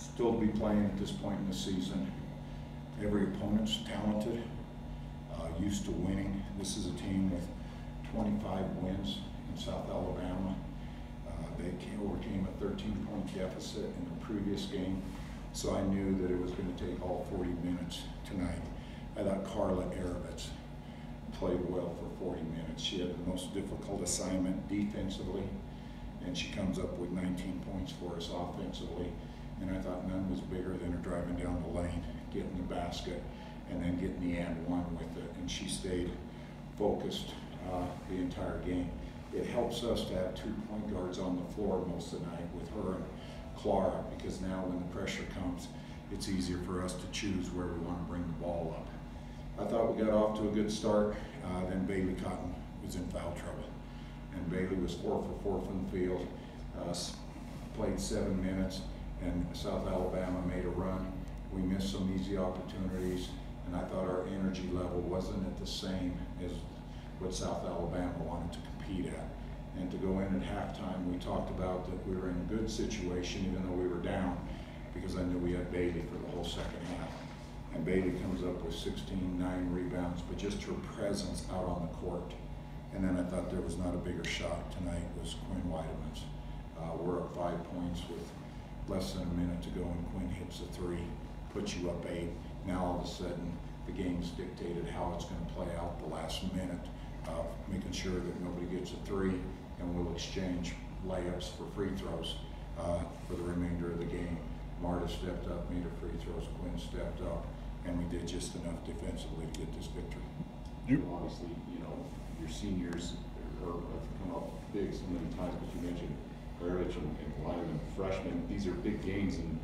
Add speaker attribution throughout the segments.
Speaker 1: Still to be playing at this point in the season. Every opponent's talented, used to winning. This is a team with 25 wins in South Alabama. They overcame a 13-point deficit in the previous game, so I knew that it was going to take all 40 minutes tonight. I thought Carla Aravitz played well for 40 minutes. She had the most difficult assignment defensively, and she comes up with 19 points for us offensively. And I thought none was bigger than her driving down the lane, getting the basket, and then getting the and one with it. And she stayed focused the entire game. It helps us to have 2 point guards on the floor most of the night with her and Clara, because now when the pressure comes, it's easier for us to choose where we want to bring the ball up. I thought we got off to a good start. Then Bailey Cotton was in foul trouble. And Bailey was 4 for 4 from the field, played 7 minutes. And South Alabama made a run. We missed some easy opportunities, and I thought our energy level wasn't at the same as what South Alabama wanted to compete at. And to go in at halftime, we talked about that we were in a good situation even though we were down, because I knew we had Bailey for the whole second half. And Bailey comes up with 16, 9 rebounds, but just her presence out on the court. And then I thought there was not a bigger shot tonight was Quinn Weideman's. We're up 5 points with less than a minute to go, and Quinn hits a 3, puts you up 8. Now all of a sudden the game's dictated how it's going to play out the last minute, making sure that nobody gets a 3, and we'll exchange layups for free throws for the remainder of the game. Marta stepped up, made her free throws, Quinn stepped up, and we did just enough defensively to get this victory.
Speaker 2: Obviously, your seniors have come up big so many times, but you mentioned Burbage and Wyoming freshmen. These are big games and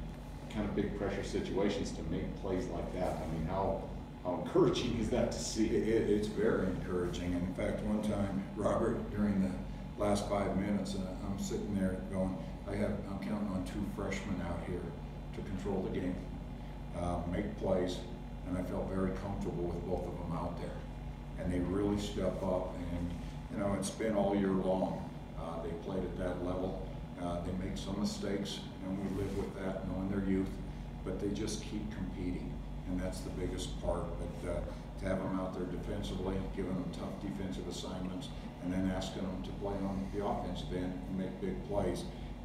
Speaker 2: kind of big pressure situations to make plays like that. I mean, how encouraging is that to see?
Speaker 1: It's very encouraging. And in fact, one time, Robert, during the last 5 minutes, I'm sitting there going, I'm counting on 2 freshmen out here to control the game, make plays, and I felt very comfortable with both of them out there. And they really step up, and it's been all year long. They played at that level. They make some mistakes, and we live with that, knowing their youth, but they just keep competing, and that's the biggest part. But to have them out there defensively, giving them tough defensive assignments, and then asking them to play on the offensive end and make big plays,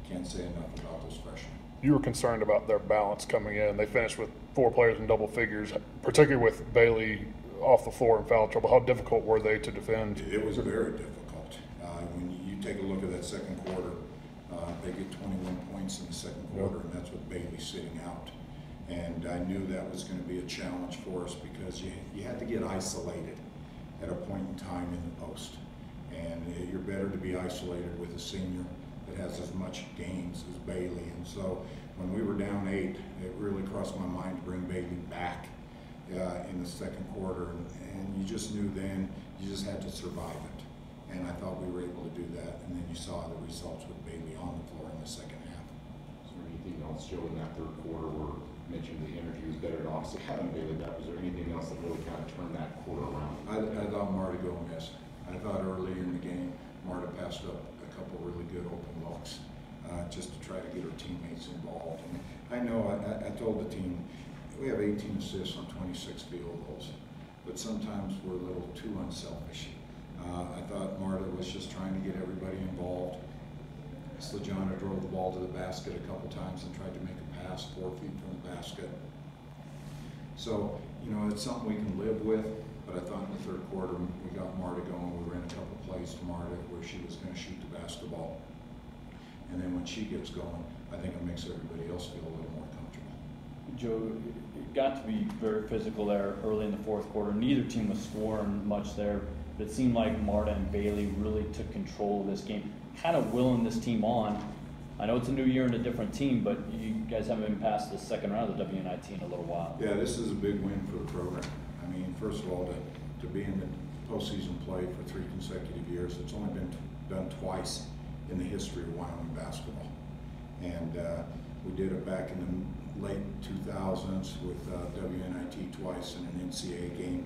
Speaker 1: can't say enough about those freshmen.
Speaker 3: You were concerned about their balance coming in. They finished with 4 players in double figures, particularly with Bailey off the floor in foul trouble. How difficult were they to defend?
Speaker 1: It was very difficult. When you take a look at that second quarter, they get 21 points in the second quarter, and that's with Bailey sitting out. And I knew that was going to be a challenge for us, because you had to get isolated at a point in time in the post. And you're better to be isolated with a senior that has as much games as Bailey. And so when we were down 8, it really crossed my mind to bring Bailey back in the second quarter. And you just knew then you just had to survive it. And I thought we were able to do that. And then you saw the results with Bailey on the floor in the second half.
Speaker 2: Is there anything else, Joe, in that third quarter where you mentioned the energy was better, and obviously having Bailey back? Was there anything else that really kind of turned that quarter around?
Speaker 1: I thought Marta Gomez. I thought early in the game, Marta passed up a couple really good open looks just to try to get her teammates involved. And I know I told the team, we have 18 assists on 26 field goals, but sometimes we're a little too unselfish. I thought Marta was just trying to get everybody involved. Slajana drove the ball to the basket a couple times and tried to make a pass 4 feet from the basket. So, it's something we can live with, but I thought in the third quarter we got Marta going. We ran a couple plays to Marta where she was going to shoot the basketball. And then when she gets going, I think it makes everybody else feel a little more comfortable.
Speaker 4: Joe, it got to be very physical there early in the fourth quarter. Neither team was scoring much there. But it seemed like Marta and Bailey really took control of this game, kind of willing this team on. I know it's a new year and a different team, but you guys haven't been past the second round of the WNIT in a little while.
Speaker 1: Yeah, this is a big win for the program. I mean, first of all, to be in the postseason play for 3 consecutive years, it's only been done twice in the history of Wyoming basketball. And we did it back in the late 2000s with WNIT twice in an NCAA game.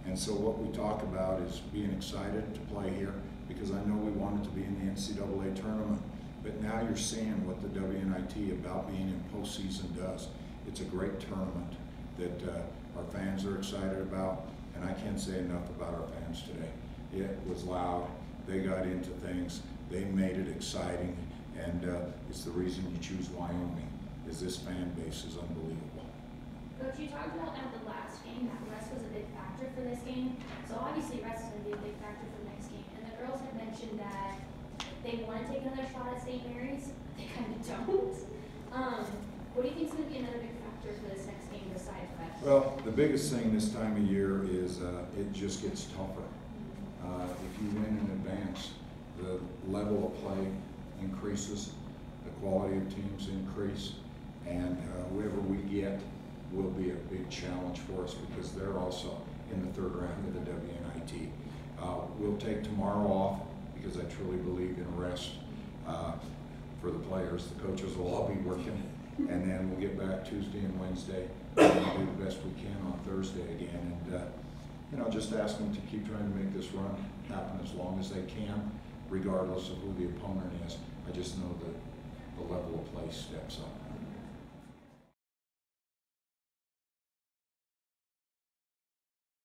Speaker 1: And so what we talk about is being excited to play here, because I know we wanted to be in the NCAA tournament, But now you're seeing what the WNIT about being in postseason does. It's a great tournament that our fans are excited about, and I can't say enough about our fans today. It was loud, they got into things, they made it exciting, and it's the reason you choose Wyoming, is this fan base is unbelievable.
Speaker 5: Coach, you talked about at the last game that rest was a big factor for this game. So obviously rest is going to be a big factor for the next game. And the girls had mentioned that they want to take another shot at St. Mary's, but they kind of don't. What do you think is going to be another big factor for this next game besides rest?
Speaker 1: Well, the biggest thing this time of year is it just gets tougher. If you win in advance, the level of play increases, the quality of teams increase, and whoever we get will be a big challenge for us because they're also in the third round of the WNIT. We'll take tomorrow off because I truly believe in rest for the players. The coaches will all be working, and then we'll get back Tuesday and Wednesday and we'll do the best we can on Thursday again. And you know, just ask them to keep trying to make this run happen as long as they can, regardless of who the opponent is. I just know that the level of play steps up.